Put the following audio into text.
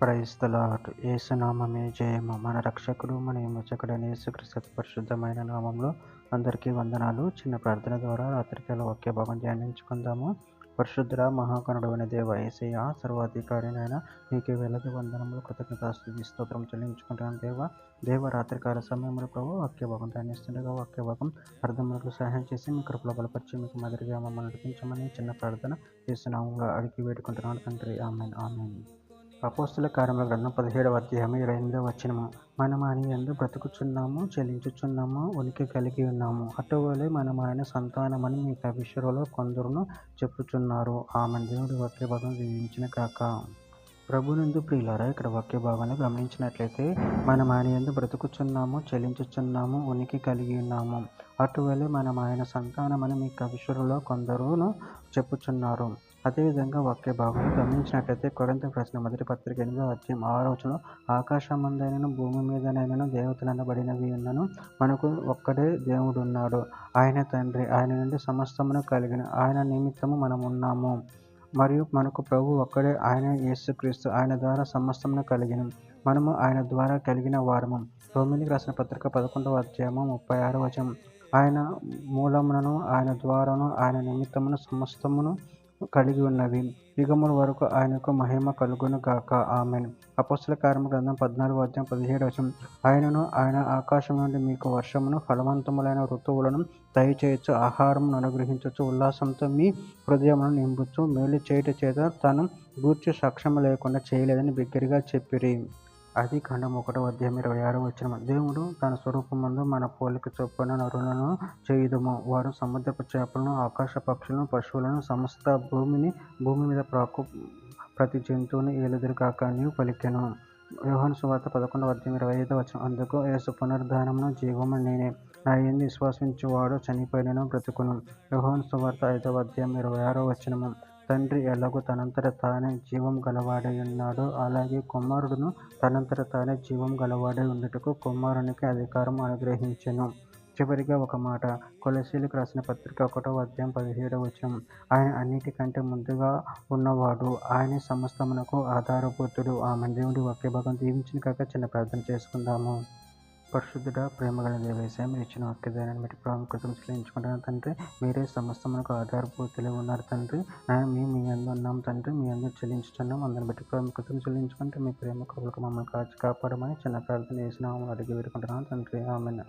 Praise the lord. యేసునామమే జయము. మన రక్షకుడు, మన విమోచకుడైన యేసుక్రీస్తు అతి పరిశుద్ధమైన నామంలో అందరికీ వందనాలు. చిన్న ప్రార్థన ద్వారా రాత్రికాల వాక్య భాగం ధ్యానించుకుందాము. పరిశుద్ధుడ మహాగణుడైన దేవ యేసయ్య, సర్వాధికారినైన నీకే వేలాది వందనములు, కృతజ్ఞతాస్తుతి స్తోత్రం చెల్లించుకుంటున్నాను దేవ రాత్రికాల సమయంలో ప్రభు వాక్య భాగం ధ్యానిస్తుండగా వాక్య భాగం అర్థములకు సహాయం చేసి మీ కృపలో బలపరిచి మీకు మాదిరిగా మమ్మల్ని నడిపించమని చిన్న ప్రార్థన యేసునామంలో అడిగి వేడుకుంటున్నాను తండ్రి. ఆమేన్ ఆమేన్. అపోస్తల కార్యముల గ్రంథం 17వ అధ్యాయం 28వ వచనము. మనము ఆయన యందు బ్రతుకుచున్నాము, చెలించుచున్నాము, ఉనికి కలిగి ఉన్నాము. అటువలే మనము ఆయన సంతానమని మీ కవిశ్వరులో కొందరును చెప్పుచున్నారు. ఆమె దేవుడి వాక్య భాగం దీవించిన కాక. ప్రభునందు ప్రియులారా, ఇక్కడ వాక్య భాగాన్ని గమనించినట్లయితే మనం ఆయన యందు బ్రతుకుచున్నాము, చెలించుచున్నాము, ఉనికి కలిగి ఉన్నాము. అటువలే మనం ఆయన సంతానమని మీ కవిశ్వరులో కొందరును చెప్పుచున్నారు. అదేవిధంగా వాక్య భాగంలో గమనించినట్లయితే కొరింథీయులకు రాసిన మొదటి పత్రిక 8వ అధ్యాయం 6వ వచనంలో ఆకాశమందైనను భూమి మీదనైనను దేవతలనబడినవి ఉన్నను మనకు ఒక్కడే దేవుడు ఉన్నాడు, ఆయన తండ్రి. ఆయన నుండి సమస్తమును కలిగిన ఆయన నిమిత్తము మనం ఉన్నాము. మరియు మనకు ప్రభు ఒక్కడే, ఆయన యేసుక్రీస్తు. ఆయన ద్వారా సమస్తమును కలిగిన మనము ఆయన ద్వారా కలిగిన వారము. రోమీయులకు రాసిన పత్రిక 11వ అధ్యాయము 36వ వచనం. ఆయన మూలమునను ఆయన ద్వారాను ఆయన నిమిత్తమును సమస్తమును కలిగి ఉన్నవి. యుగముల వరకు ఆయనకు మహిమ కలుగును గాక. ఆమేన్. అపోస్తల కార్యముల గ్రంథం 14వ అధ్యాయం 17వ వచనం. ఆయనను ఆయన ఆకాశం నుండి మీకు వర్షమును, ఫలవంతములైన ఋతువులను దయచేయచ్చు, ఆహారమును అనుగ్రహించచ్చు, ఉల్లాసంతో మీ హృదయమును నింపుచు, మేలు చేయుట చేత తను గూర్చి సాక్ష్యము లేకుండా చేయలేదని బిగ్గరగా చెప్పిరి. అది కాండం 1వ అధ్యాయం 26వ వచనం. దేవుడు తన స్వరూపమందు మన పోలిక చొప్పున నరులను చేయుదుము. వారు సముద్రపు చేపలను, ఆకాశ పక్షులను, పశువులను, సమస్త భూమి మీద ప్రాకు ప్రతి జంతువుని ఏలుదురు కాక నీవు పలికెను. యోహాను సువార్త 11వ అధ్యాయం 25వ వచనం. అందుకు యేసు పునరుద్ధానమును జీవము నేనే, నా యందు విశ్వసించువాడు చనిపోయినను బ్రతుకును. యోహాను సువార్త 5వ అధ్యాయం 26వ వచనము. తండ్రి ఎలాగూ తనంతట తానే జీవం గలవాడై ఉన్నాడో, అలాగే కుమారుడును తనంతట తానే జీవం గలవాడై ఉండుటకు కుమారునికి అధికారం అనుగ్రహించెను. చివరిగా ఒక మాట, కొలస్సీయులకు రాసిన పత్రిక 1వ అధ్యాయం 17వ వచనం. ఆయన అన్నిటికంటే ముందుగా ఉన్నవాడు, ఆయన సమస్తమునకు ఆధారభూతుడు. ఆమె దేవుడి వాక్య భాగం దీవించిన కాక చిన్న ప్రార్థన చేసుకుందాము. పరిశుద్ధుడ, ప్రేమగల దేవేశ, మీరు ఇచ్చిన వాక్యదానాన్ని బట్టి ప్రాముఖ్యతను చెల్లించుకుంటున్నాను తండ్రి. మీరే సమస్తమునకు ఆధారభూతులే ఉన్నారు తండ్రి. మేము మీ యందు ఉన్నాం తండ్రి, మీ యందు చెల్లించుతున్నాం. అందరిని బట్టి ప్రాముఖ్యతను చెల్లించుకుంటే మీ ప్రేమ కృపలకు మమ్మల్ని కాచి కాపాడమని చిన్న ప్రార్థన చేసినాము అడిగి వేడుకుంటున్నాను తండ్రి. ఆమేన్.